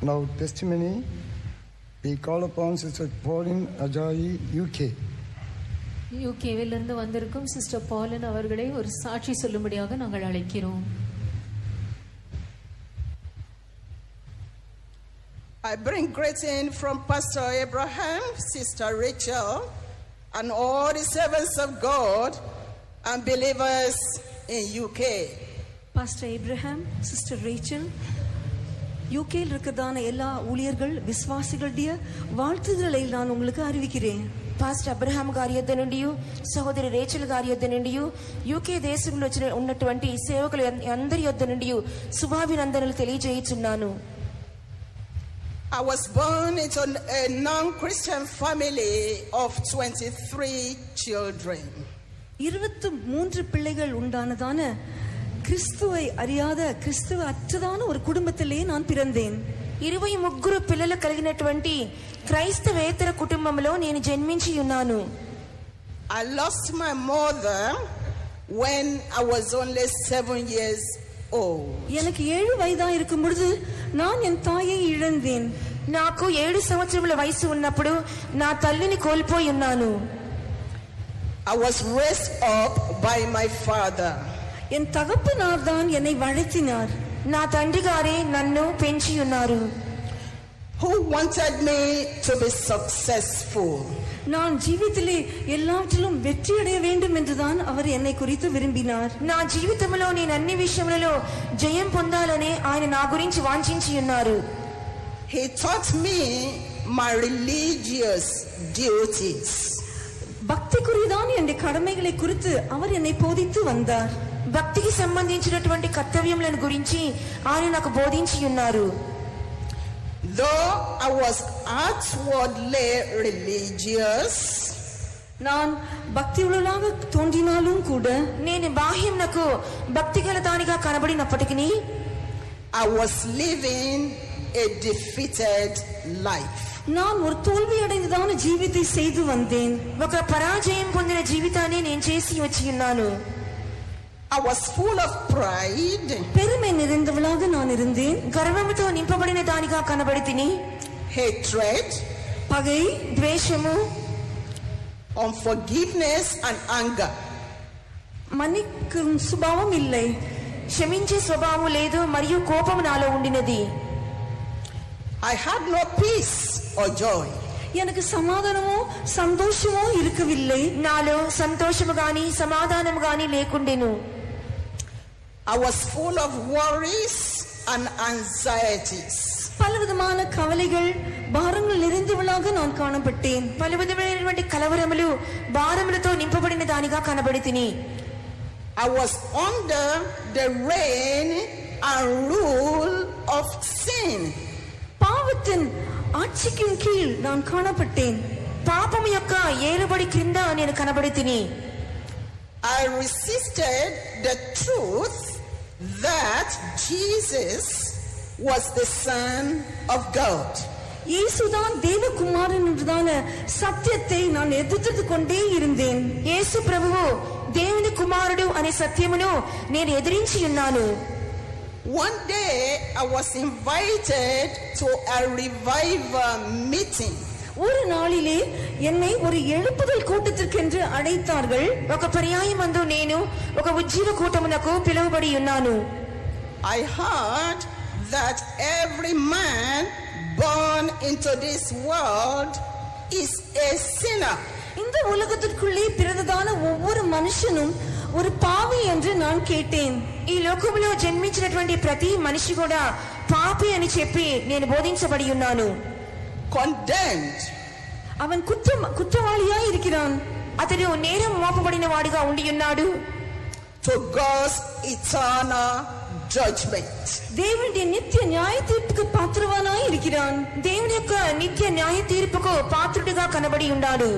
Now testimony, we call upon Sister Pauline Ajayi, UK. யூகேவிலிருந்து வந்திருக்கும் sister Balan அவர்களை ஒரு சாட்சி சொல்லும்படியாக நாங்கள் அழைக்கிறோம். I bring greeting from Pastor Abraham, Sister Rachel, and all the servants of God and believers in UK. Pastor Abraham, Sister Rachel, யூகேயில் இருக்கிறதான எல்லா ஊழியர்கள் விசுவாசிகளுடைய வாழ்த்துதலை நான் உங்களுக்கு அறிவிக்கிறேன். పాస్టర్ అబ్రహాం గారి యొద్ద నుండి సహోదరి రేచల్ గారి యొద్ద నుండి యూకే దేశంలో ఉన్నటువంటి సేవకులు అందరి యొద్ద నుండి శుభాభినందనలు తెలియజేయుచున్నాను. I was born into a non-Christian family of 23 children. 23 பிள்ளைகள் உண்டானதான கிறிஸ்துவை அறியாத கிறிஸ்துவ அற்றதான ஒரு குடும்பத்திலே நான் பிறந்தேன். 23 పిల్లలు కలిగినటువంటి క్రైస్తవేతర కుటుంబంలో నేను జన్మించి ఉన్నాను. I lost my mother when I was only 7 years old. எனக்கு 7 வயதா இருக்கும் பொழுது நான் என் தாயை இழந்தேன். నాకు 7 సంవత్సరముల వయసు ఉన్నప్పుడు నా తల్లిని కోల్పోయి ఉన్నాను. I was raised up by my father. என் தகப்பனார் தான் என்னை வளர்த்தினார். నా తండ్రి గారే నన్ను పెంచి ఉన్నారు. Who wanted me to be successful. நான் జీవితంలో எல்லாவற்றிலும் வெற்றி அடைய வேண்டும் என்றுதான் அவர் என்னை குறித்து விரும்பினார். నా జీవితంలో నేను అన్ని విషయములలో జయం పొందాలని ఆయన నా గురించి వాంఛించి ఉన్నారు. He taught me my religious duties. భక్తిக்குரியதான என்னுடைய கடமைகளை குறித்து அவர் என்னை போதித்து வந்தார். భక్తికి సంబంధించినటువంటి కర్తవ్యములను గురించి ఆయన నాకు బోధించి ఉన్నారు. Though I was outwardly religious, நான் భక్తి உள்ளவளாக தோன்றினாலும் கூட నేను బాహ్యమునకు భక్తి గలదానిగా కనబడినప్పటికీ I was living a defeated life. நான் ஒரு தோல்வி அடைந்ததான జీవితం செய்து வந்தேன். ఒక పరాజయం పొందిన జీవితాన్ని నేను చేసి వచ్చి ఉన్నాను. I was full of pride. பெருமை நிறைந்தவளாக நான் இருந்தேன். గర్వముతో నింపబడిన దానిగా కనబడితిని. Hatred, పగై, ద్వేషము, unforgiveness and anger. మన్నిக்கும் స్వభావం இல்லை. క్షమించే స్వభావం లేదు మరియు కోపము నాలో ఉండినది. I had no peace or joy. எனக்கு సమాధానమో సంతోషమో ఇరుకవిல்லை. నాలో సంతోషము గాని సమాధానము గాని లేకుండెను. I was full of worries and anxieties. பலவிதமான கவலைகள் பாரங்கள் நிறைந்தவளாக நான் காணப்பட்டேன். పలువిధమైనటువంటి కలవరములు భారములతో నింపబడిన దానిగా కనబడితిని. I was under the reign and rule of sin. பாவத்தின் ஆட்சிக்கு கீழ் நான் காணப்பட்டேன். పాపము యొక్క ఏలుబడి క్రింద నేను కనబడితిని. I resisted the truth that Jesus was the Son of God. இயேசுதான் தேவகுமாரன் என்றதான சத்தியத்தை நான் எதிர்த்து கொண்டே இருந்தேன். యేసు ప్రభువు దేవుని కుమారుడు అనే సత్యమును నేను ఎదిరించి ఉన్నాను. One day I was invited to a revival meeting. ஒரு நாளிலே என்னை ஒரு எழுப்புதல் கூட்டத்திற்கென்று அழைத்தார்கள். ఒక పర్యాయమందు నేను ఒక ఉజ్జీవ కూటమునకు పిలువబడి ఉన్నాను. I heard that every man born into this world is a sinner. இந்த உலகத்திற்குள்ளே பிறந்ததான ஒவ்வொரு மனுஷனும் ஒரு பாவி என்று நான் கேட்டேன். ఈ లోకములో జన్మించినటువంటి ప్రతి మనిషి కూడా పాపి అని చెప్పి నేను బోధించబడి ఉన్నాను. Condemned. அவன் குற்றவாளியாய் இருக்கிறான். అతడు నేరం మోపబడిన వాడిగా ఉండి ఉన్నాడు. To God's eternal judgment. దేవుని నిత్య న్యాయ తీర్పుకు పాత్రవానాయి இருக்கிறான். దేవుని యొక్క నిత్య న్యాయ తీర్పుకు పాత్రుడిగా కనబడి ఉన్నాడు.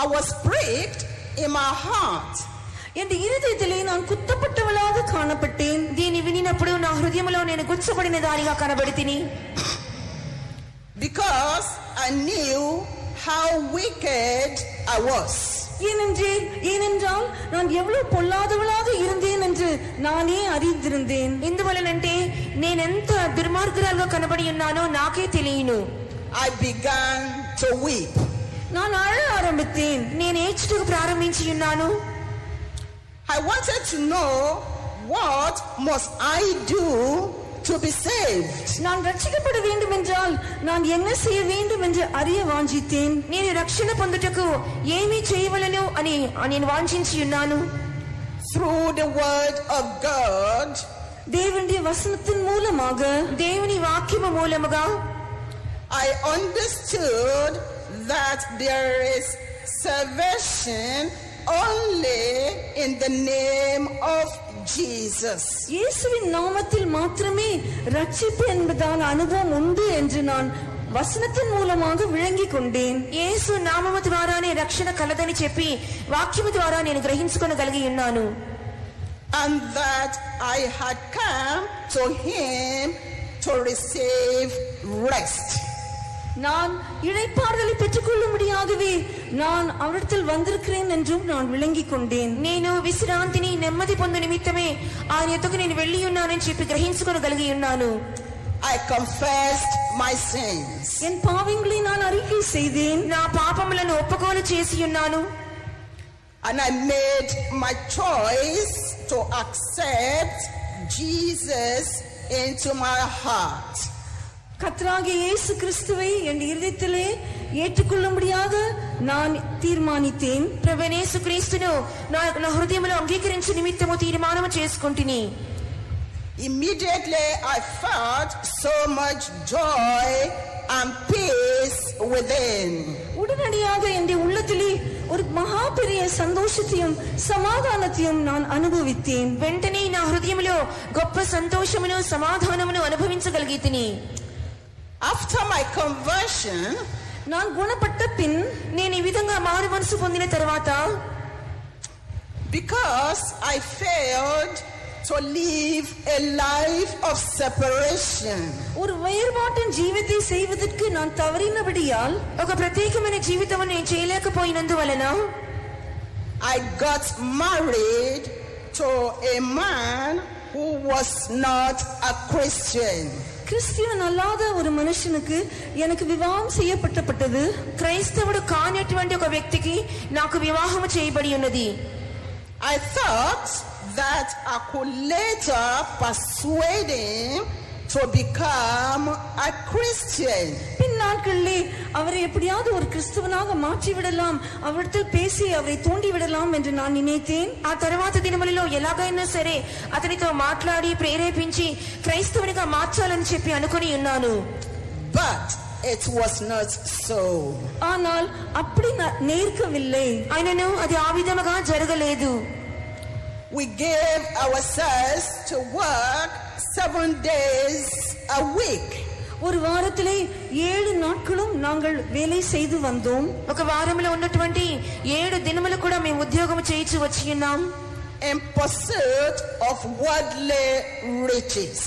I was pricked in my heart. என் இருதயத்திலே நான் குத்தப்பட்டவளாக காணப்பட்டேன். దీన్ని వినినప్పుడు నా హృదయంలో నేను గుచ్చబడిన దానిగా కనబడితిని. Because I knew how wicked I was. ఏనెంరాల్ நான் எவ்வளவு பொல்லாதவளாக இருந்தேன் என்று நானே அறிந்திருந்தேன். ఎందువలనంటే నేనెంత దుర్మార్గురాలుగా కనబడి ఉన్నానో నాకే తెలియను. I began to weep. நான் அழ ஆரம்பித்தேன். నేను ఏడ్చుటకు ప్రారంభించి ఉన్నాను. I wanted to know what must I do to be saved. நான் ரட்சிக்கப்பட வேண்டும் என்றால் நான் என்ன செய்ய வேண்டும் என்று அறிய வாஞ்சித்தேன். నేను రక్షణ పొందుటకు ఏమీ చేయవలెను అని నేను వాంఛించి ఉన్నాను. Through the word of God, தேவனுடைய வசனத்தின் மூலமாக, దేవుని వాక్యము మూలముగా I understood that there is salvation only in the name of Jesus. இயேசுவின் நாமத்தில் மாத்திரமே ரட்சிப்பு என்பதான அனுபவம் உண்டு என்று நான் వసనத்தின் మూలமாக విளங்கிக் கொண்டேன். యేసు నామము ద్వారానే రక్షణ కలదని చెప్పి వాక్యము ద్వారా నేను గ్రహించుకొనగలిగి ఉన్నాను. And that I had come to him to receive rest. நான் இளைப்பாறுதலை பெற்றுக்கொள்ளும்படியாகவே நான் அவரிடத்தில் வந்திருக்கிறேன் என்றும் நான் விளங்கிக் கொண்டேன். నేను విశ్రాంతిని నెమ్మది పొందు నిమిత్తమే ఆయన యొద్దకు నేను వెళ్ళి ఉన్నానని చెప్పి గ్రహించుకొనగలిగి ఉన్నాను. I confessed my sins. என் பாவங்களை நான் அறிக்கை செய்தேன். నా పాపములను ఒప్పుకోలు చేసి ఉన్నాను. And I made my choice to accept Jesus into my heart. கர்த்தராகிய இயேசு கிறிஸ்துவை என் இதயத்திலே ஏற்றுக்கொள்ளும்படியாக நான் தீர்மானித்தேன். ప్రభువైన యేసుక్రీస్తును నా హృదయములో అంగీకరించు నిమిత్తము తీర్మానము చేసుకొంటిని. Immediately I felt so much joy and peace within. உடனடியாக என் உள்ளத்திலே ஒரு மகா பெரிய சந்தோஷத்தையும் சமாதானத்தையும் நான் அனுபவித்தேன். వెంటనే నా హృదయములో గొప్ప సంతోషమును సమాధానమును అనుభవించగలిగితిని. After my conversion, நான் குணப்பட்ட பின், నేను ఈ విధంగా మారు మనసు పొందిన తర్వాత, because I failed to live a life of separation, ஒரு வேறுபாட்டின் జీవితం செய்வதற்கு நான் தவறினபடியால், ఒక ప్రత్యేకమైన జీవితం నేను చేయలేకపోయినందువలన, I got married to a man who was not a Christian. Christian அல்லாத ஒரு மனுஷனுக்கு எனக்கு விவாహம் செய்யப்பட்டது. క్రైస్తవుడు కానిటువంటి ఒక వ్యక్తికి నాకు వివాహం చేయబడి ఉన్నది. I thought that I could later persuade him to become a Christian. பின் நாட்களிலே அவரை எப்படியாவது ஒரு கிறிஸ்தவனாக மாற்றி விடலாம், அவரிடத்தில் பேசி அவரை தூண்டி விடலாம் என்று நான் நினைத்தேன். ఆ తర్వాత దినములలో ఎలాగైనా సరే అతనితో మాట్లాడి ప్రేరేపించి క్రైస్తవునిగా మార్చాలని చెప్పి అనుకుని ఉన్నాను. But it was not so. ஆனால் அப்படி நேர்க்கவில்லை. ఆయనను అది ఆ విధముగా జరగలేదు. We gave ourselves to work 7 days a week. ஒரு வாரத்திலே 7 நாட்களும் நாங்கள் வேலை செய்து வந்தோம். ఒక వారంలో ఉన్నటువంటి 7 దినములు కూడా మేము ఉద్యోగం చేయించి వచ్చి ఉన్నాం. In pursuit of worldly riches.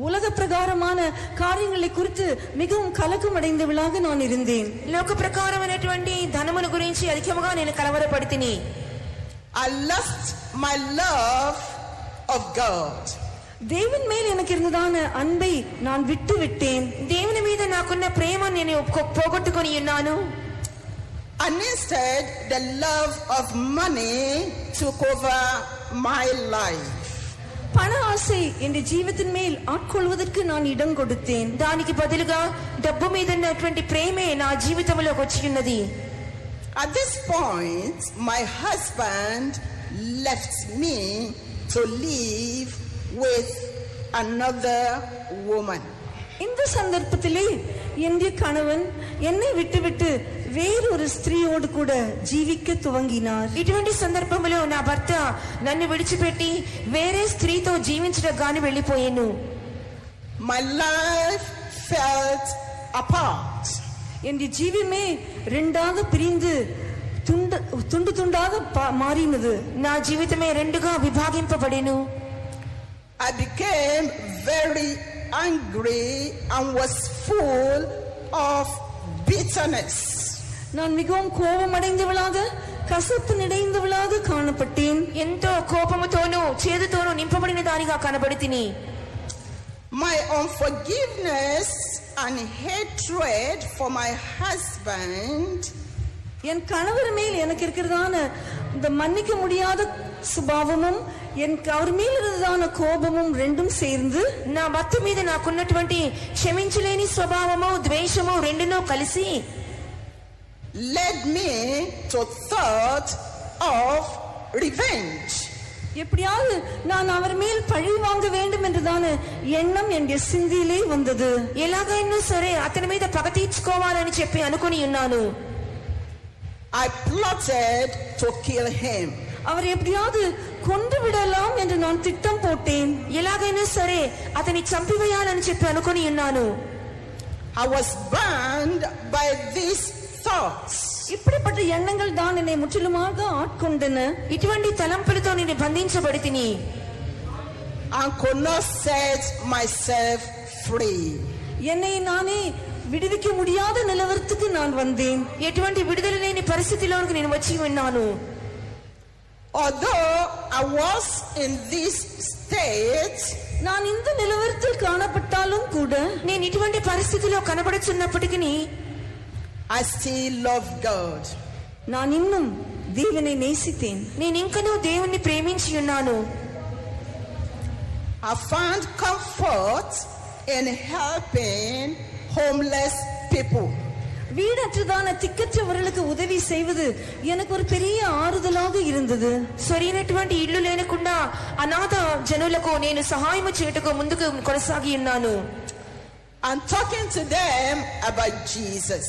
உலக பிரகாரமான காரியங்களை குறித்து மிகவும் கலக்கம் அடைந்தவளாக நான் இருந்தேன். లోక ప్రకారమైనటువంటి ధనమును గురించి అధికముగా నేను కలవరపడితిని. I lost my love of God. தேவன் மேல் எனக்கு இருந்ததான அன்பை நான் விட்டு விட்டேன். దేవుని మీద నాకున్న ప్రేమ నేను పోగొట్టుకొని ఉన్నాను. And instead the love of money took over my life. பண ஆசை என் జీవితం மேல் ஆட்கொள்வதற்கு நான் இடம் கொடுத்தேன். దానికి బదులుగా డబ్బు మీద ఉన్నటువంటి ప్రేమే నా జీవితంలోకి వచ్చి ఉన్నది. At this point my husband left me to live with another woman. இந்த சந்தர்ப்பத்திலே என்னுடைய கணவன் என்னை விட்டுவிட்டு వేరొரு స్త్రీயோடு கூட జీవిக்க துவங்கினார். ఇటువంటి సందర్భంలో నా భర్త నన్ను విడిచిపెట్టి వేరే స్త్రీతో జీవించడం గాని వెళ్ళిపోయాను. My life fell apart. என்னுடைய ஜீவமே ரெண்டாக பிரிந்து துண்டு துண்டாக மாறினது. నా జీవితమే రెండుగా విభాగింపబడెను. I became very angry and was full of bitterness. நான் மிகவும் கோபமடைந்தவளாக கசப்பு நிறைந்தவளாக காணப்பட்டேன். ఎంతో కోపముతోనూ చేదుతోనూ నింపబడిన దానిగా కనబడితిని. My unforgiveness and hatred for my husband, என் கணவர் மேல் எனக்கு இருக்கிறதான இந்த மன்னிக்க முடியாத சுபாவமும் அவர் மேல் இருக்கிறதான கோபமும் ரெண்டும் சேர்ந்து నా భర్త మీద నాకున్నటువంటి క్షమించలేని స్వభావము ద్వేషము రెండునూ కలిసి led me to thought of revenge. எப்படியாவது நான் அவர் மேல் பழி வாங்க வேண்டும் என்றுதான எண்ணம் என் சிந்தையிலே வந்தது. ఎలాగైనా సరే అతని మీద పగ తీర్చుకోవాలని చెప్పి అనుకుని ఉన్నాను. I plotted to kill him. அவர் எப்படியாவது கொன்று விடலாம் என்று நான் திட்டம் போட்டேன். ఎలాగైనా సరే అతని చంపివేయాలని చెప్పి అనుకుని ఉన్నాను. I was burned by these thoughts. இப்படிப்பட்ட எண்ணங்கள் தான் என்னை முற்றிலுமாக ஆட்கொண்டன. ఇటువంటి తలంపులతో నేను బంధించబడితిని. I could not set myself free. என்னை நானே విడివిక முடியாத నిలవర్తుకు நான் வந்தேன். ఎటువంటి విడుదల లేని పరిస్థితిలోకి నేను వచ్చి ఉన్నాను. Although I was in this state, நான் இந்த నిలవర్తిல் காணப்பட்டாலும் கூட నేను ఇటువంటి పరిస్థితిలో కనబడుచున్నప్పటికీ I still love God. நான் இன்னும் தேவனை நேசித்தேன். నేను ఇంకనూ దేవుణ్ణి ప్రేమించి ఉన్నాను. I found comfort in helping homeless people. வீடற்றதான திக்கற்றவர்களுக்கு உதவி செய்வது எனக்கு ஒரு பெரிய ஆறுதலாக இருந்தது. సరైనటువంటి ఇల్లు లేనకుండా అనాథ జనులకు నేను సహాయం చేయుటకు ముందుకు కొనసాగి ఉన్నాను. I'm talking to them about Jesus.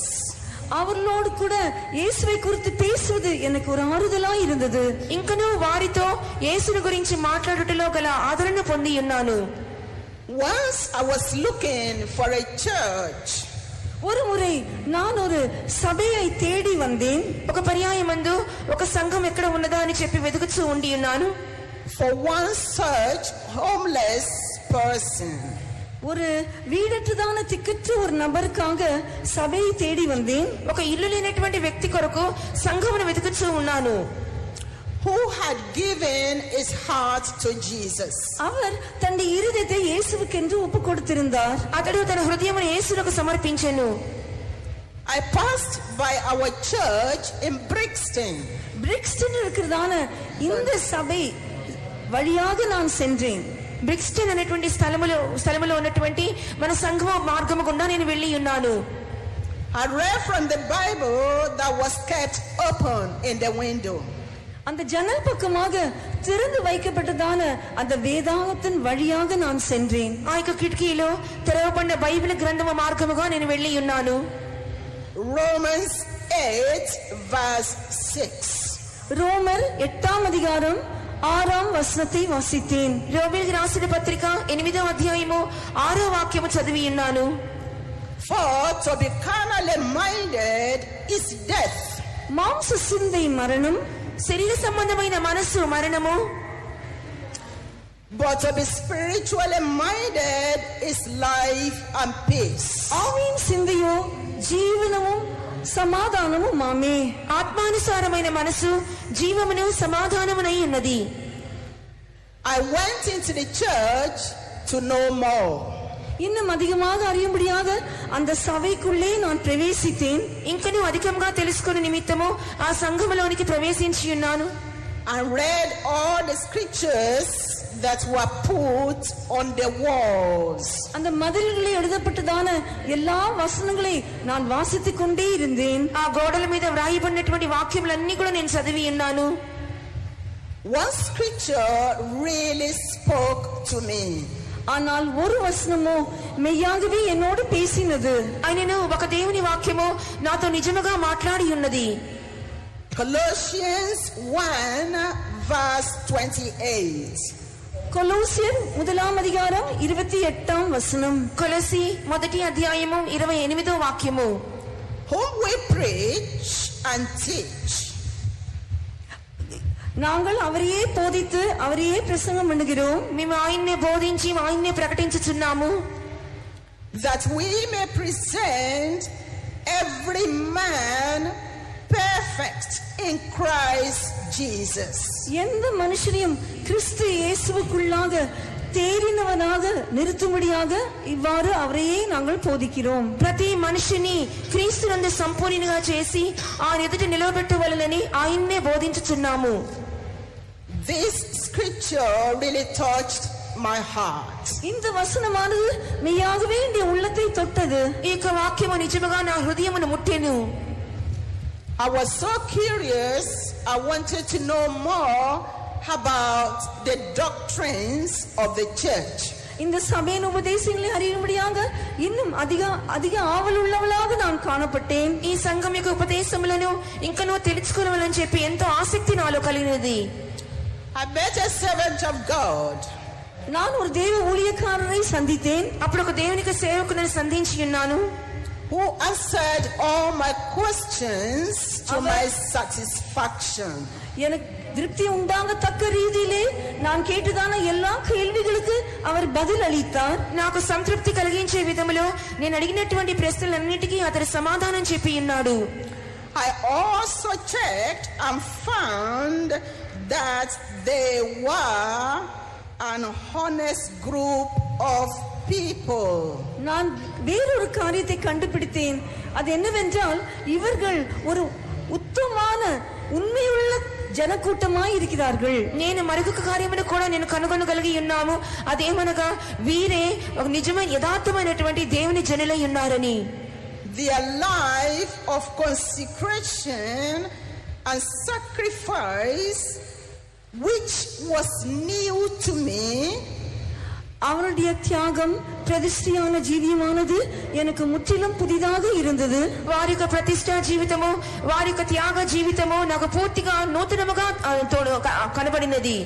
அவர்களோடு கூட இயேசுவை குறித்து பேசுவது எனக்கு ஒரு ஆறுதலாக இருந்தது. ఇంకనూ వారితో యేసుని గురించి మాట్లాడుటలో గల ఆదరణ పొంది ఉన్నాను. Once I was looking for a church. ஒரு முறை நான் ஒரு సభயை தேடி வந்தேன். ఒక పర్యాయమందు ఒక సంఘం ఎక్కడ ఉన్నదా అని చెప్పి వెతుకుతూ ఉండి ఉన్నాను. For one such homeless person. ஒரு வீடற்றதான திக்கற்ற ஒரு நபருக்காக సభயை தேடி வந்தேன். ఒక ఇల్లు లేనటువంటి వ్యక్తి కొరకు సంఘమును వెతుకుతూ ఉన్నాను. Who had given his heart to Jesus. அவர் தன்னுடைய இருதயத்தை இயேசுவுக்கென்று ஒப்பு கொடுத்திருந்தார். అతడు తన హృదయమును యేసునకు సమర్పించెను. I passed by our church in Brixton. Brixton இருக்கிறதான இந்த சபை வழியாக நான் சென்றேன். బ్రిక్స్టన్ అనేటువంటి స్థలములో ఉన్నటువంటి మన సంఘం మార్గము గుండా నేను వెళ్ళి ఉన్నాను. I read from the Bible that was kept open in the window. அந்த ஜன்னல் பக்கமாக திறந்து வைக்கப்பட்டதான அந்த வேதாகத்தின் வழியாக நான் சென்றேன். ఆ యొక్క కిటికీలో తెరవబడిన బైబిల్ గ్రంథము మార్గముగా నేను వెళ్ళి ఉన్నాను. Romans 8 verse 6. ரோமர் 8ஆம் அதிகாரம் 6ஆம் வசனத்தை வாசித்தேன். రోమీయులకు రాసిన పత్రిక 8వ అధ్యాయము 6వ వాక్యము చదివి ఉన్నాను. For to be carnally minded is death. மாம்ச சிந்தை மரணம், శరీర సంబంధమైన మనస్సు మరణము, but to be spiritually minded is life and peace. ஆவியின் சிந்தையோ ஜீவனமும் సమాధానமும் ఆమె. ఆత్మానుసారమైన మనసు జీవమును సమాధానమునై ఉన్నది. I went into the church to know more. இன்னும் அதிகமாக அறியும்படியாக அந்த சபைக்குள்ளே நான் பிரவேசித்தேன். ఇంకనూ అధికంగా తెలుసుకునే నిమిత్తము ఆ సంఘములోనికి ప్రవేశించి ఉన్నాను. I read all the scriptures that were put on the walls. அந்த மதில்களில் எழுதப்பட்டதான எல்லா வசனங்களை நான் வாசித்துக் கொண்டே இருந்தேன். ఆ గోడల మీద వ్రాయబడినటువంటి వాక్యములన్నీ కూడా నేను చదివి ఉన్నాను. One scripture really spoke to me. ஆனால் ஒரு வசனமோ மெய்யாகவே என்னோடு பேசினது. ఆయనను ఒక దేవుని వాక్యము నాతో నిజముగా మాట్లాడి ఉన్నది. Colossians 1 verse 28. కొలొస్సీయులు 1ఆం అధికారం 28ఆం వచనం. కొలసి 1వ అధ్యాయము 28వ వాక్యము. Whom we preach and teach. நாங்கள் அவரையே போதித்து அவரையே பிரசங்கம் பண்ணுகிறோம். మేము ఆయన్నే బోధించి ఆయన్నే ప్రకటించుచున్నాము. That we may present every man perfect in Christ Jesus. எந்த மனுஷனையும் கிறிஸ்து இயேசுவுக்குள்ளாக தேறினவனாக நிறுத்தும்படியாக இவ்வாறு அவரையே நாங்கள் போதிக்கிறோம். ప్రతి మనిషిని క్రీస్తునందు సంపూర్ణంగా చేసి ఆయన ఎదుట నిలవబెట్టవలెనని ఆయన్నే బోధించుచున్నాము. This scripture really touched my heart. இந்த வசனமானது மெய்யாகவே என் உள்ளத்தை தொட்டது. ఈ యొక్క వాక్యము నిజముగా నా హృదయమును ముట్టెను. I was so curious. I wanted to know more about the doctrines of the church. இந்த சபையின் உபதேசங்களை அறியும்படியாக இன்னும் அதிக ஆவல் உள்ளவளாக நான் காணப்பட்டேன். ఈ సంఘం యొక్క ఉపదేశములను ఇంకనూ తెలుసుకోవాలని చెప్పి ఎంతో ఆసక్తి నాలో కలిగినది. I met a servant of God. நான் ஒரு தேவ ஊழியக்காரரை சந்தித்தேன். అప్పుడు ఒక దేవునికి సేవకుని సంధించి ఉన్నాను. Who answered all my questions to my satisfaction. எனக்கு திருப்தி உண்டாகத்தக்க ரீதியிலே நான் கேட்டதான எல்லா கேள்விகளுக்கு அவர் பதில் அளித்தார். నాకు సంతృప్తి కలిగించే విధములో నేను అడిగినటువంటి ప్రశ్నలన్నిటికీ అతడు సమాధానం చెప్పి ఉన్నాడు. I also checked and found that they were an honest group of people. நான் வேறொரு காரியத்தை கண்டுபிடித்தேன். அது என்னவென்றால் இவர்கள் ஒரு உத்தமமான உண்மையுள்ள జనకూటమాయి இருக்கிறார்கள். నేను మరొక కార్యమును కూడా నేను కనుగొనగలిగి ఉన్నాము. అదేమనగా వీరే ఒక నిజమైన యథార్థమైనటువంటి దేవుని జనులై ఉన్నారని. Their life of consecration and sacrifice, which was new to me, அவருடைய தியாகம் பிரதிஷ்டையான ஜீவியமானது எனக்கு முற்றிலும் புதிதாக இருந்தது. వారి యొక్క ప్రతిష్ఠ జీవితము వారి యొక్క త్యాగ జీవితము నాకు పూర్తిగా నూతనముగా కనబడినది.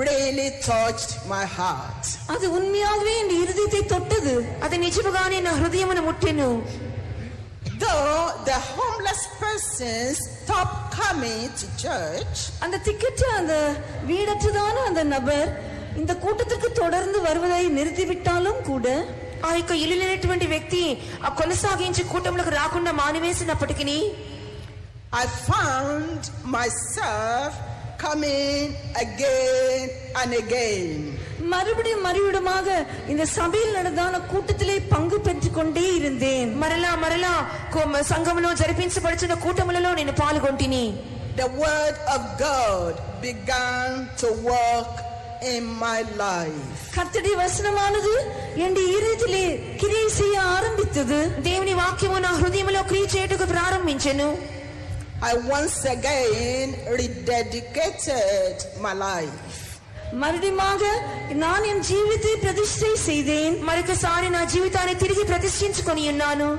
really touched my heart. அது உண்மையாகவே என் இதயத்தை தொட்டது. అది నిజముగానే నా హృదయమును ముట్టెను. Though the homeless persons stopped coming to church, அந்த திக்கற்ற அந்த வீடற்றதான அந்த நபர் இந்த கூட்டத்திற்கு தொடர்ந்து வருவதை நிறுத்திவிட்டாலும் கூட ఆ యొక్క ఇల్లు లేనటువంటి వ్యక్తి ఆ కొనసాగించి కూటములకు రాకుండా మానివేసినప్పటికీ I found myself coming again and again. மறுபடியுமாக இந்த சபையில் நடந்தான கூட்டத்திலே பங்கு பெற்றுக் கொண்டே இருந்தேன். మరలా సంఘములో జరిపించబడుచున్న కూటములలో నేను పాల్గొంటిని. The word of God began to work in my life. கர்த்தருடைய வசனமானது என் இதயத்திலே கிரியை செய்ய ஆரம்பித்தது. దేవుని వాక్యము నా హృదయములో క్రియ చేయుటకు ప్రారంభించెను. I once again rededicated my life. மறுபடியுமாக நான் என் ஜீவிதத்தை பிரதிஷ்டை செய்தேன். మరొకసారి నా జీవితాన్ని తిరిగి ప్రతిష్ఠించుకొని ఉన్నాను.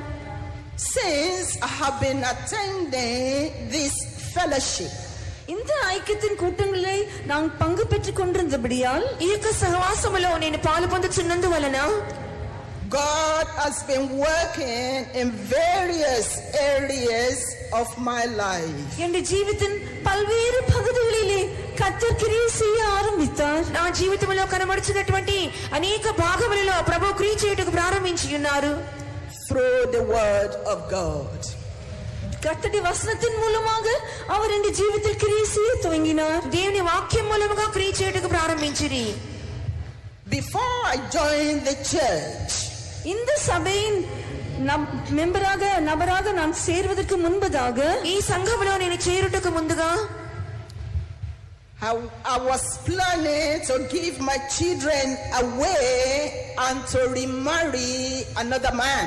Since I have been attending this fellowship, இந்த ஐக்கியத்தின் கூட்டங்களை நான் பங்கு பெற்றுக் கொண்டிருந்தபடியால் ఈ యొక్క సహవాసములో నేను పాలు పొందుచున్నందువలన God has been working in various areas of my life. என் ஜீவிதத்தின் பல்வேறு பகுதிகளிலே கர்த்தர் கிரியை செய்ய ஆரம்பித்தார். నా జీవితంలో కనబడుచున్నటువంటి అనేక భాగములలో ప్రభువు క్రియ చేయుటకు ప్రారంభించి ఉన్నారు. Through the word of God. கர்த்தருடைய வசனத்தின் மூலமாக அவர் என் ஜீவிதத்தில் கிரியை செய்ய துவங்கினார். దేవుని వాక్యం మూలముగా క్రియ చేయుటకు ప్రారంభించిరి. Before I joined the church, இந்த சபையின் நபராக நான் சேர்வதற்கு முன்பதாக ఈ సంఘములో నేను చేరుటకు ముందుగా I was planning to give my children away and to remarry another man.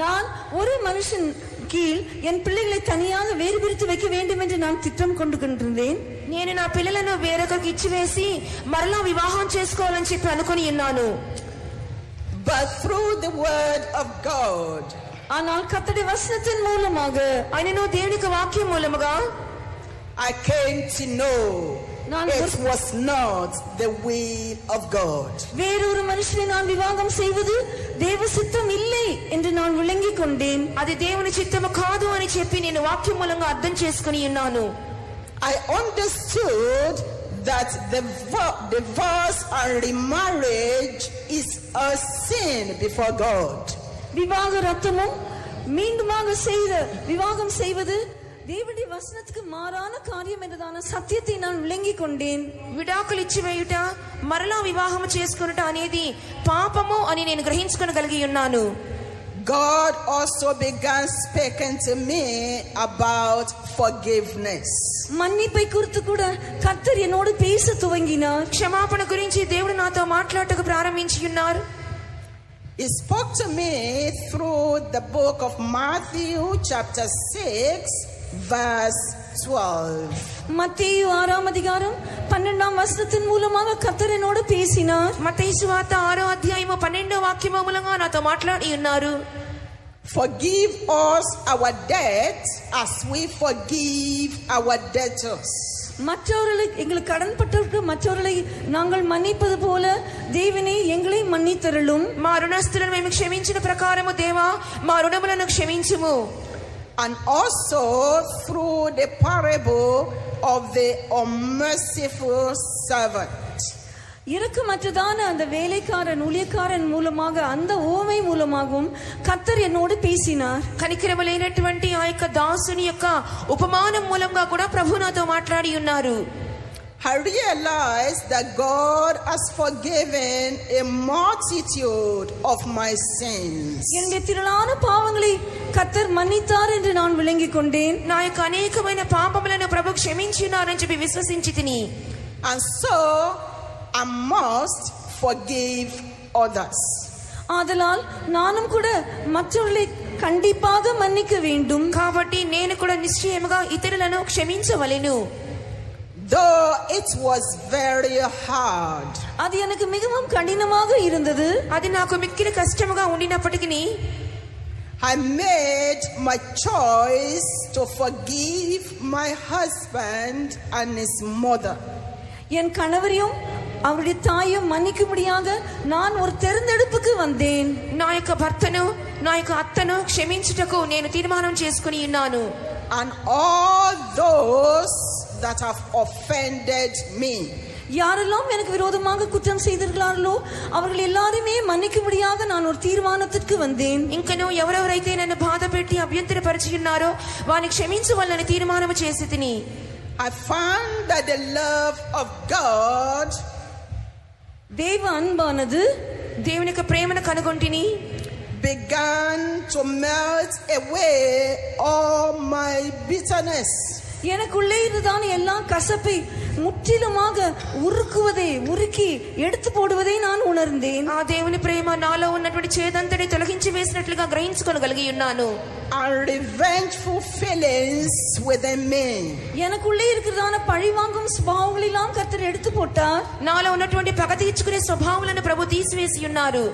நான் ஒரு மனுஷன் கீழ் என் பிள்ளைகளை தனியாக வேறு பிரித்து வைக்க வேண்டும் என்று நான் திட்டம் கொண்டு கொண்டிருந்தேன். నేను నా పిల్లలను వేరొకరికి ఇచ్చివేసి మరలా వివాహం చేసుకోవాలని చెప్పి అనుకొని ఉన్నాను. But through the word of God, ஆனால் கர்த்தருடைய வசனத்தின் மூலமாக ఆయనను దేవుని వాక్యం మూలముగా I came to know it was not the will of God. வேறொரு மனுஷனை நான் விவாகம் செய்வது தேவ சித்தம் இல்லை என்று நான் விளங்கிக் கொண்டேன். అది దేవుని చిత్తము కాదు అని చెప్పి నేను వాక్యం మూలంగా అర్థం చేసుకుని ఉన్నాను. I understood that the divorce and remarriage is a sin before God. விவாகரத்தும் மீண்டுமாக விவாகம் செய்வது தேவனுடைய வசனத்துக்கு மாறான காரியம் என்றதான சத்தியத்தை நான் விளங்கிக் கொண்டேன். విడాకులు ఇచ్చివేయుట మరలా వివాహము చేసుకొనుట అనేది పాపము అని నేను గ్రహించుకొనగలిగి ఉన్నాను. God also began speaking to me about forgiveness. மன்னிப்பை குறித்து கூட கர்த்தர் என்னோடு பேச துவங்கினார். క్షమాపణ గురించి దేవుడు నాతో మాట్లాడటకు ప్రారంభించి ఉన్నారు. He spoke to me through the book of Matthew chapter 6 verse 12. மத்தேயு 6ஆம் அதிகாரம் 12ஆம் வசனத்தின் மூலமாக கர்த்தர் என்னோடு பேசினார். మత్తయి సువార్త 6వ అధ్యాయము 12వ వాక్యము మూలంగా నాతో మాట్లాడి ఉన్నారు. Forgive us our debts as we forgive our debtors. மற்றவர்களை எங்களுக்கு கடன்பட்டவர்களுக்கு மற்றவர்களை நாங்கள் மன்னிப்பது போல தேவனே எங்களை மன்னித்தருளும். మా రుణస్తులను మేము క్షమించిన ప్రకారము దేవా మా రుణములను క్షమించుము. And also through the parable of the unmerciful servant. இரக்கமற்றதான அந்த வேலைக்காரன் ஊழியக்காரன் மூலமாக அந்த ஓமை மூலமாகவும் கர்த்தர் என்னோடு பேசினார். కనికరము లేనటువంటి ఆ యొక్క దాసుని యొక్క ఉపమానం మూలంగా కూడా ప్రభు నాతో మాట్లాడి ఉన్నారు. I realized that God has forgiven a multitude of my sins. என்னுடைய திரளான பாவங்களை கர்த்தர் மன்னித்தார் என்று நான் விளங்கிக் கொண்டேன். నా యొక్క అనేకమైన పాపములను ప్రభు క్షమించినారని చెప్పి విశ్వసించి తిని, And so I must forgive others. ஆதலால் நானும் கூட மற்றவர்களை கண்டிப்பாக மன்னிக்க வேண்டும். కాబట్టి నేను కూడా నిశ్చయముగా ఇతరులను క్షమించవలెను. Though it was very hard. அது எனக்கு மிகவும் கடினமாக இருந்தது. అది నాకు మిక్కిలి కష్టముగా ఉండినప్పటికీ I made my choice to forgive my husband and his mother. என் கணவரையும் அவருடைய தாயும் மன்னிக்கும்படியாக நான் ஒரு தேர்ந்தெடுப்புக்கு வந்தேன். నా యొక్క భర్తను నా యొక్క అత్తను క్షమించుటకు నేను తీర్మానం చేసుకుని ఉన్నాను. And all those that have offended me. யாரெல்லாம் எனக்கு விரோதமாக குற்றம் செய்திருக்கிறார்களோ அவர்கள் எல்லாரையுமே மன்னிக்கும்படியாக நான் ஒரு தீர்மானத்திற்கு வந்தேன். ఇంకను ఎవరెవరైతే నన్ను బాధ పెట్టి అభ్యంతరపరిచి ఉన్నారో వారిని క్షమించవలని తీర్మానం చేసి తిని, I found that the love of God தேவ அன்பானது దేవుని యొక్క ప్రేమను కనుగొంటిని began to melt away all my bitterness. எனக்குள்ளே இருந்ததான எல்லா கசப்பை முற்றிலுமாக உருக்கி எடுத்து போடுவதை நான் உணர்ந்தேன். ఆ దేవుని ప్రేమ నాలో ఉన్నటువంటి చేదంతటి తొలగించి వేసినట్లుగా గ్రహించుకోగలిగి ఉన్నాను. And revengeful feelings within me. எனக்குள்ளே இருக்கிறதான பழிவாங்கும் சுபாவங்களை எல்லாம் கர்த்தர் எடுத்து போட்டார். నాలో ఉన్నటువంటి పగ తీర్చుకునే స్వభావాలను ప్రభు తీసివేసి ఉన్నారు.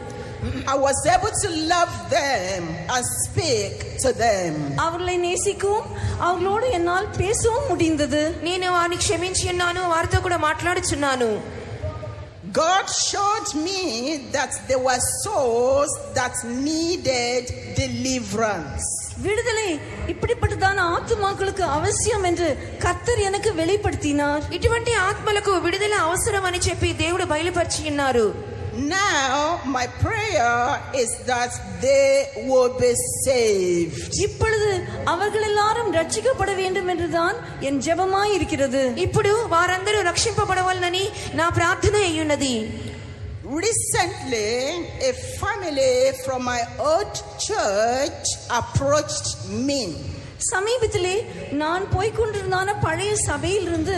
I was able to love them and speak to them. அவர்களை நேசிக்கவும் அவர்களோடு என்னால் பேசவும் முடிந்தது. నేను వారిని క్షమించి ఉన్నాను, వారితో కూడా మాట్లాడుచున్నాను. God showed me that there were souls that needed deliverance. விடுதலை இப்படிப்பட்டதான ஆத்துமாக்களுக்கு அவசியம் என்று கர்த்தர் எனக்கு வெளிப்படுத்தினார். ఇటువంటి ఆత్మలకు విడుదల అవసరం అని చెప్పి దేవుడు బయలుపరిచి ఉన్నారు. Now my prayer is that they will be saved. இப்பொழுது அவர்கள் எல்லாரும் ரட்சிக்கப்பட வேண்டும் என்றுதான் என் ஜெபமாய் இருக்கிறது. ఇప్పుడు వారందరూ రక్షింపబడవాలని నా ప్రార్థన అయ్యున్నది. Recently, a family from my old church approached me. சமீபத்திலே நான் போய்கொண்டிருந்தான பழைய சபையிலிருந்து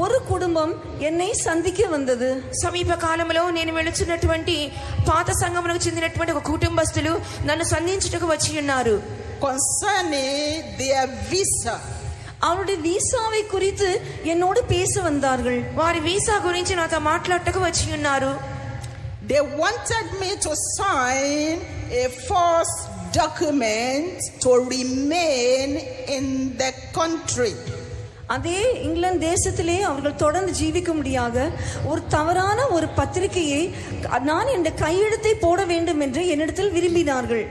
ஒரு குடும்பம் என்னை சந்திக்க வந்தது. సమీప కాలంలో నేను వెళుచున్నటువంటి పాత సంఘమునకు చెందినటువంటి ఒక కుటుంబస్తులు నన్ను సంధించుటకు వచ్చి ఉన్నారు. Concerning their visa. அவருடைய விசாவை குறித்து என்னோடு பேச வந்தார்கள். వారి వీసా గురించి నాతో మాట్లాడటకు వచ్చి ఉన్నారు. They wanted me to sign a false document to remain in the country. அதே இங்கிலாந்து தேசத்திலே அவர்கள் தொடர்ந்து ஜீவிக்க முடியாத ஒரு தவறான ஒரு பத்திரிகையை நான் என் கையெழுத்தை போட வேண்டும் என்று என்னிடத்தில் விரும்பினார்கள்.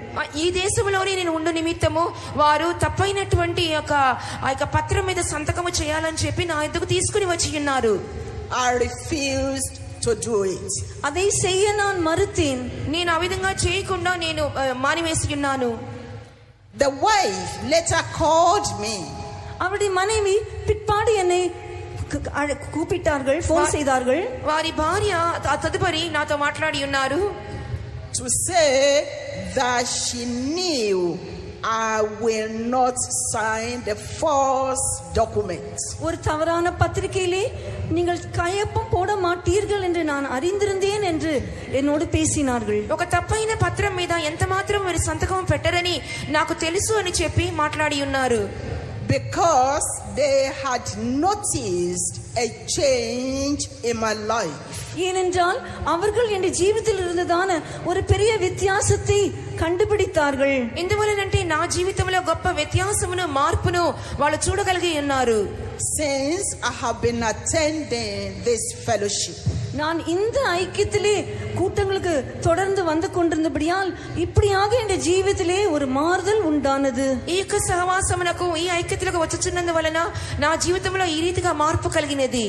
ఈ దేశంలోనే నేను ఉండు నిమిత్తము వారు తప్పైనటువంటి ఆ యొక్క పత్రం మీద సంతకము చేయాలని చెప్పి నా ఎదుగు తీసుకుని వచ్చి ఉన్నారు. I refused to do it. அதை செய்ய நான் மறுத்தேன். నేను ఆ విధంగా చేయకుండా నేను మానివేసి ఉన్నాను. The wife later called me. அவருடைய மனைவி பிற்பாடு என்னை கூப்பிட்டார்கள், போன் செய்தார்கள். వారి భార్య తదుపరి నాతో మాట్లాడి ఉన్నారు. To say that she knew I will not sign the false document. ஒரு தவறான பத்திரிகையிலே நீங்கள் கையொப்பம் போட மாட்டீர்கள் என்று நான் அறிந்திருந்தேன் என்று என்னோடு பேசினார்கள். ఒక తప్పైన పత్రం మీద ఎంత మాత్రం మీరు సంతకం పెట్టరని నాకు తెలుసు అని చెప్పి మాట్లాడి ఉన్నారు. Because they had noticed a change in my life. ஏனென்றால் அவர்கள் என் ஜீவிதத்தில் இருந்ததான ஒரு பெரிய வித்தியாசத்தை கண்டுபிடித்தார்கள். ఎందువలనంటే నా జీవితంలో గొప్ప వ్యత్యాసమును మార్పును వాళ్ళు చూడగలిగి ఉన్నారు. Since I have been attending this fellowship, நான் இந்த ஐக்கியத்திலே கூட்டங்களுக்கு தொடர்ந்து வந்து கொண்டிருந்தபடியால் இப்படியாக என் ஜீவிதத்திலே ஒரு மாறுதல் உண்டானது. ఈ యొక్క సహవాసమునకు ఈ ఐక్యతలకు వచ్చుచున్నందువలన నా జీవితంలో ఈ రీతిగా మార్పు కలిగినది.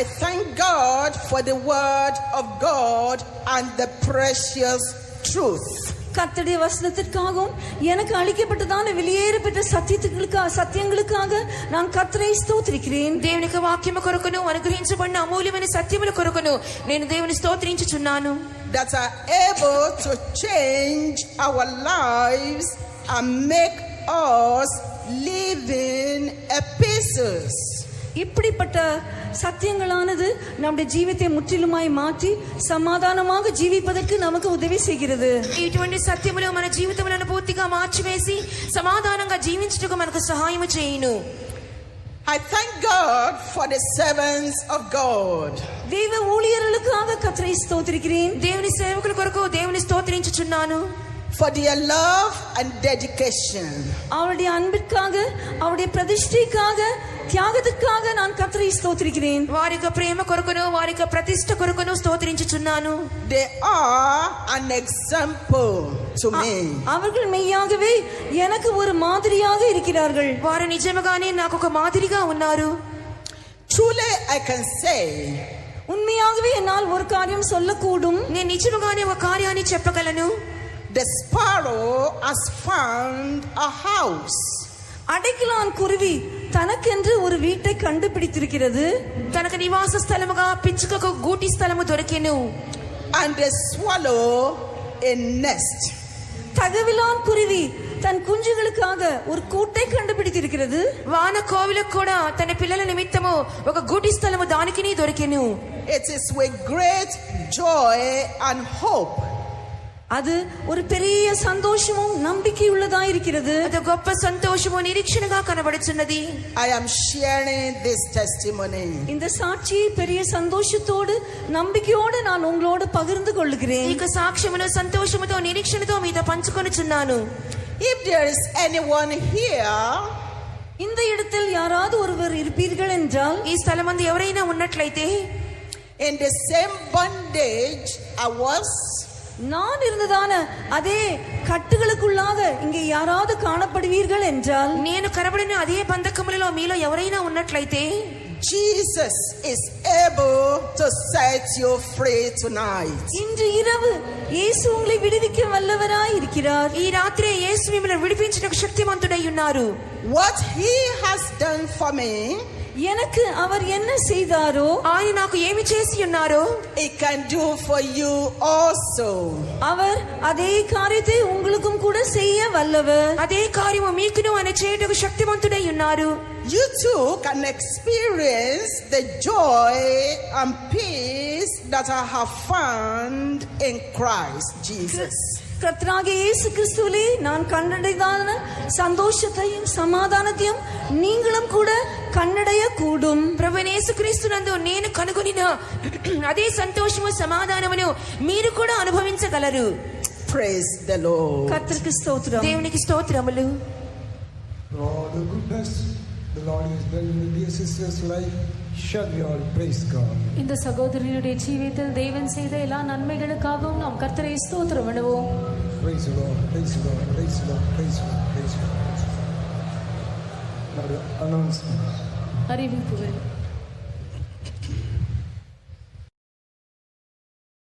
I thank God for the word of God and the precious truth. கர்த்தருடைய வசனத்திற்காகவும் எனக்கு அளிக்கப்பட்டதான வெளியேறப்பட்ட சத்தியங்களுக்காக நான் கர்த்தரை ஸ்தோத்திரிக்கிறேன். దేవుని యొక్క వాక్యము కొరకును అనుగ్రహించబడిన అమూల్యమైన సత్యముల కొరకును నేను దేవుని స్తోత్రించుచున్నాను. That are able to change our lives and make us living epistles. இப்படிப்பட்ட சத்தியங்களானது நம்முடைய ஜீவித்தை முற்றிலுமாய் மாற்றி சமாதானமாக ஜீவிப்பதற்கு நமக்கு உதவி செய்கிறது. ఇటువంటి సత్యములు మన జీవితములను పూర్తిగా మార్చివేసి సమాధానంగా జీవించుటకు మనకు సహాయం చేయును. I thank God for the servants of God. தேவ ஊழியர்களுக்காக கர்த்தரை ஸ்தோத்திரிக்கிறேன். దేవుని సేవకుల కొరకు దేవుని స్తోత్రించుచున్నాను. For their love and dedication. அவருடைய அன்பிற்காக, அவருடைய பிரதிஷ்டைக்காக, தியாகத்துக்காக நான் கர்த்தரை ஸ்தோத்திரிக்கிறேன். వారి యొక్క ప్రేమ కొరకును వారి యొక్క ప్రతిష్ఠ కొరకును స్తోత్రించుచున్నాను. They are an example to me. அவர்கள் மெய்யாகவே எனக்கு ஒரு மாதிரியாக இருக்கிறார்கள். వారు నిజముగానే నాకు ఒక మాదిరిగా ఉన్నారు. Truly I can say, உண்மையாகவே என்னால் ஒரு காரியம் சொல்லக்கூடும். నేను నిజముగానే ఒక కార్యాన్ని చెప్పగలను. the sparrow has found a house. அடைக்கலான் குருவி தனக்கென்று ஒரு வீட்டை கண்டுபிடித்திருக்கிறது. తనకు నివాస స్థలముగా పిచ్చుకకు గూటి స్థలము దొరికెను. And the swallow a nest. தகவிலான் குருவி தன் குஞ்சுகளுக்காக ஒரு கூட்டை கண்டுபிடித்திருக்கிறது. వాన కోవిలకు కూడా తన పిల్లల నిమిత్తము ఒక గూటి స్థలము దానికిని దొరికెను. It is with great joy and hope. அது ஒரு பெரிய சந்தோஷமும் நம்பிக்கையுள்ளதாக இருக்கிறது. அது గొప్ప సంతోషము నిరీక్షణగా కనబడుచున్నది. I am sharing this testimony. இந்த சாட்சியை பெரிய சந்தோஷத்தோடு நம்பிக்கையோடு நான் உங்களோடு பகிர்ந்து கொள்கிறேன். ఈ సాక్ష్యమును సంతోషముతో నిరీక్షణతో మీతో పంచుకొనుచున్నాను. If there is anyone here, இந்த இடத்தில் யாராவது ஒருவர் இருப்பீர்கள் என்றால், ఈ స్థలమందు ఎవరైనా ఉన్నట్లయితే, in the same bondage I was, நான் இருந்ததான அதே கட்டுகளுக்குள்ளாக இங்கே யாராவது காணப்படுவீர்கள் என்றால், నేను కనబడిన అదే బంధకములలో మీలో ఎవరైనా ఉన్నట్లయితే, Jesus is able to set you free tonight. இன்று இரவு இயேசு உங்களை விடுவிக்க வல்லவராய் இருக்கிறார். ఈ రాత్రి యేసు మిమ్మల్ని విడిపించుటకు శక్తిమంతుడై ఉన్నారు. What he has done for me, எனக்கு அவர் என்ன செய்தாரோ, ఆయన నాకు ఏమి చేసి ఉన్నారో, he can do for you also. அவர் அதே காரியத்தை உங்களுக்கும் கூட செய்ய வல்லவர். అదే కార్యము మీకును ఆయన చేయుటకు శక్తిమంతుడై ఉన్నారు. You too can experience the joy and peace that I have found in Christ Jesus. கர்த்தராகிய இயேசு கிறிஸ்துவிலே நான் கண்டடைதான சந்தோஷத்தையும் சமாதானத்தையும் நீங்களும் கூட கண்டடைய கூடும். ప్రభువైన యేసుక్రీస్తునందు నేను కనుగొనిన అదే సంతోషము సమాధానమును మీరు కూడా అనుభవించగలరు. Praise the Lord. கர்த்தருக்கு ஸ்தோத்திரம். దేవునికి స్తోత్రములు. For all the goodness the Lord has done in the dear sister's life, shall we all praise God. இந்த சகோதரியுடைய ஜீவிதத்தில் தேவன் செய்த எல்லா நன்மைகளுக்காகவும் நாம் கர்த்தரை ஸ்தோத்திரம் பண்ணுவோம். Praise the Lord, praise the Lord, praise the Lord, praise the Lord, praise the Lord. Now the announcement. அறிவிப்புகள்.